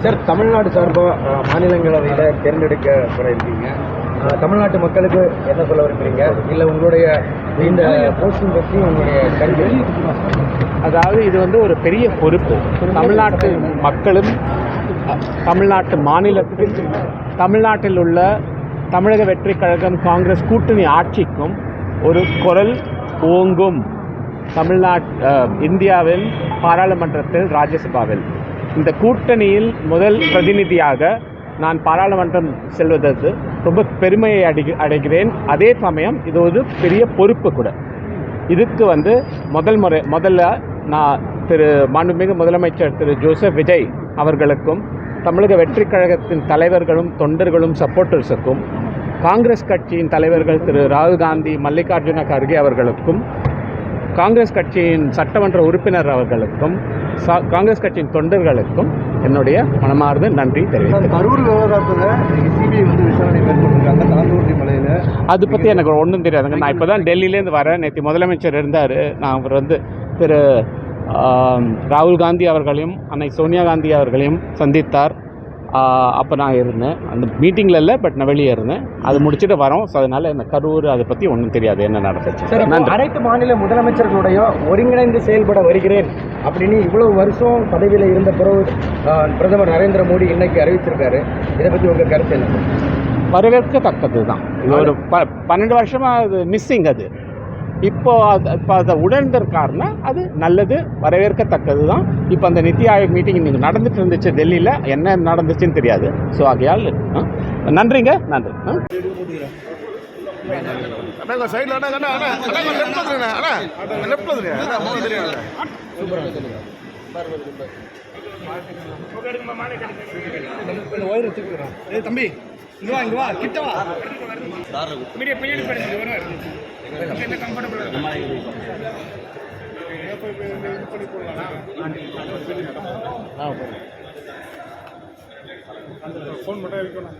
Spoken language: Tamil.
சார், தமிழ்நாடு சார்பாக மாநிலங்களவையில் தேர்ந்தெடுக்கப்பட இருக்கீங்க. தமிழ்நாட்டு மக்களுக்கு என்ன சொல்ல விரும்புறீங்க? இல்லை உங்களுடைய இந்த போஸ்டிங் பற்றி உங்களுடைய கருத்து? அதாவது இது வந்து ஒரு பெரிய பொறுப்பு. தமிழ்நாட்டு மக்களும் தமிழ்நாட்டு மாநிலத்தில் தமிழ்நாட்டில் உள்ள தமிழக வெற்றி கழகம் காங்கிரஸ் கூட்டணி ஆட்சிக்கும் ஒரு குரல் ஓங்கும். இந்தியாவில் பாராளுமன்றத்தில் ராஜ்யசபாவில் இந்த கூட்டணியில் முதல் பிரதிநிதியாக நான் பாராளுமன்றம் செல்வதற்கு ரொம்ப பெருமையை அடைகிறேன். அதே சமயம் இது ஒரு பெரிய பொறுப்பு கூட. இதுக்கு வந்து முதல்ல நான் மாண்புமிகு முதலமைச்சர் திரு ஜோசப் விஜய் அவர்களுக்கும் தமிழக வெற்றி கழகத்தின் தலைவர்களும் தொண்டர்களும் சப்போர்ட்டர்ஸுக்கும் காங்கிரஸ் கட்சியின் தலைவர்கள் திரு ராகுல் காந்தி, மல்லிகார்ஜுன கர்கே அவர்களுக்கும் காங்கிரஸ் கட்சியின் சட்டமன்ற உறுப்பினர் அவர்களுக்கும் காங்கிரஸ் கட்சியின் தொண்டர்களுக்கும் என்னுடைய மனமார்ந்த நன்றி தெரிவித்தேன். கரூர் விவகாரத்தில் சிபிஐ வந்து விசாரணை மேற்கொண்டிருக்காங்க தாந்தூர்தி மலையில். அது பற்றி எனக்கு ஒன்றும் தெரியாதுங்க. நான் இப்போ தான் டெல்லியிலேருந்து வரேன். நேற்று முதலமைச்சர் இருந்தார். நான் அவர் வந்து திரு ராகுல் காந்தி அவர்களையும் அன்னை சோனியா காந்தி அவர்களையும் சந்தித்தார். அப்போ நான் இருந்தேன் அந்த மீட்டிங்கில் இல்லை, பட் நான் வெளியே இருந்தேன். அது முடிச்சுட்டு வரோம். ஸோ அதனால் இந்த கரூர் அதை பற்றி ஒன்றும் தெரியாது என்ன நடந்துச்சு. சரி, அனைத்து மாநில முதலமைச்சர்களுடைய ஒருங்கிணைந்து செயல்பட வருகிறேன் அப்படின்னு இவ்வளவு வருஷம் பதவியில் இருந்த பிறகு பிரதமர் நரேந்திர மோடி இன்னைக்கு அறிவிச்சிருக்காரு. இதை பற்றி உங்கள் கருத்து என்ன? வரவேற்கத்தக்கது தான். இது ஒரு 12 வருஷமாக அது மிஸ்ஸிங். அது இப்போ அதை உணர்ந்திருக்காருன்னா அது நல்லது, வரவேற்கத்தக்கது தான். இப்போ அந்த நித்தி ஆயோக் மீட்டிங் இன்றைக்கி நடந்துட்டு இருந்துச்சு டெல்லியில். என்ன நடந்துச்சுன்னு தெரியாது. ஸோ ஆகையால் நன்றிங்க. நன்றி. தம்பி இங்க வா, கிட்ட வா. ஃபோன் மட்டும் இருக்கணும்.